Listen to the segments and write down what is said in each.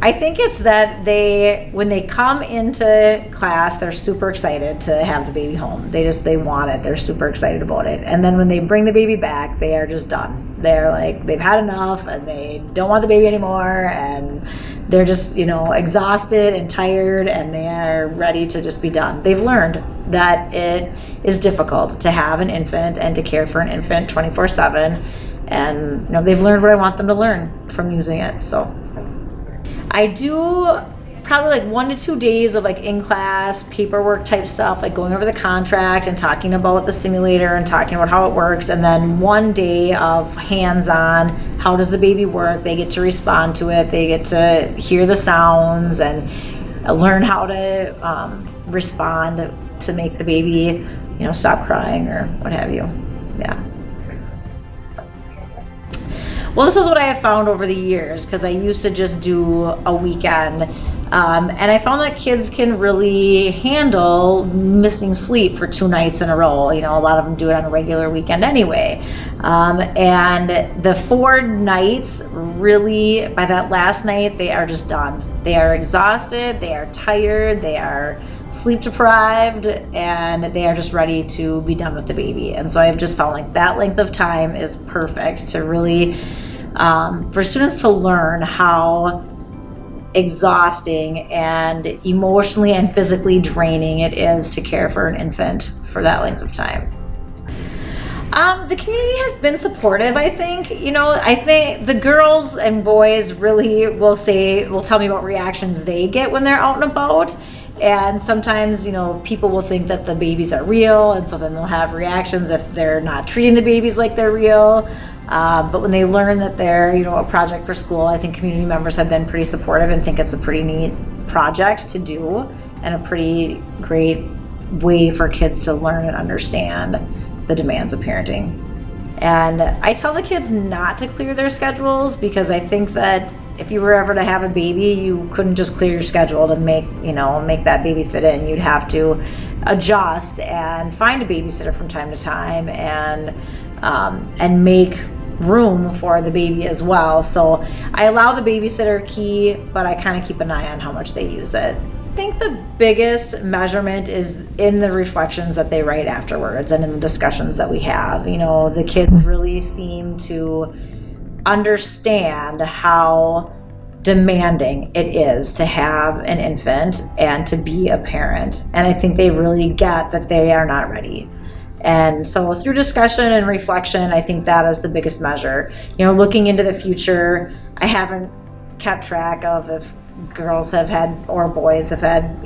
I think it's that when they come into class, they're super excited to have the baby home. They want it. They're super excited about it. And then when they bring the baby back, they are just done. They're like, they've had enough and they don't want the baby anymore. And they're just, exhausted and tired, and they are ready to just be done. They've learned that it is difficult to have an infant and to care for an infant 24/7. And, they've learned what I want them to learn from using it. So I do probably 1 to 2 days of in-class paperwork type stuff, going over the contract and talking about the simulator and talking about how it works. And then 1 day of hands-on, how does the baby work? They get to respond to it. They get to hear the sounds and learn how to respond to make the baby, stop crying or what have you. Yeah. Well, this is what I have found over the years, because I used to just do a weekend. And I found that kids can really handle missing sleep for 2 nights in a row. A lot of them do it on a regular weekend anyway. And the 4 nights, really, by that last night, they are just done. They are exhausted, they are tired, they are sleep deprived, and they are just ready to be done with the baby. And so I've just found that length of time is perfect to really, for students to learn how exhausting and emotionally and physically draining it is to care for an infant for that length of time. The community has been supportive, I think. I think the girls and boys really will tell me about reactions they get when they're out and about. And sometimes, people will think that the babies are real, and so then they'll have reactions if they're not treating the babies like they're real. But when they learn that they're, a project for school, I think community members have been pretty supportive and think it's a pretty neat project to do and a pretty great way for kids to learn and understand the demands of parenting. And I tell the kids not to clear their schedules, because I think that if you were ever to have a baby, you couldn't just clear your schedule to make that baby fit in. You'd have to adjust and find a babysitter from time to time and make room for the baby as well. So I allow the babysitter key, but I kind of keep an eye on how much they use it. I think the biggest measurement is in the reflections that they write afterwards and in the discussions that we have. The kids really seem to understand how demanding it is to have an infant and to be a parent. And I think they really get that they are not ready. And so through discussion and reflection, I think that is the biggest measure. Looking into the future, I haven't kept track of if girls have had or boys have had,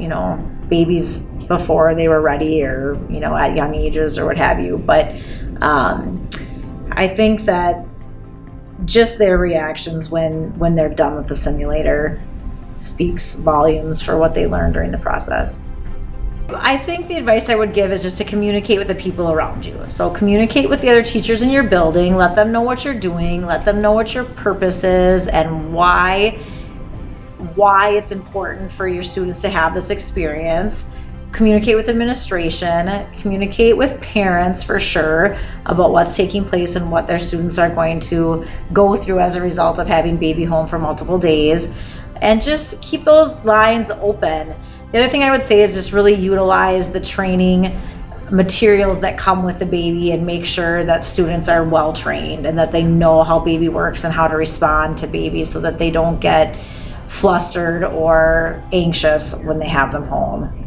babies before they were ready or, at young ages or what have you. But I think that just their reactions when they're done with the simulator speaks volumes for what they learned during the process. I think the advice I would give is just to communicate with the people around you. So communicate with the other teachers in your building, let them know what you're doing, let them know what your purpose is and why it's important for your students to have this experience. Communicate with administration, communicate with parents for sure about what's taking place and what their students are going to go through as a result of having baby home for multiple days, and just keep those lines open. The other thing I would say is just really utilize the training materials that come with the baby and make sure that students are well trained and that they know how baby works and how to respond to baby so that they don't get flustered or anxious when they have them home.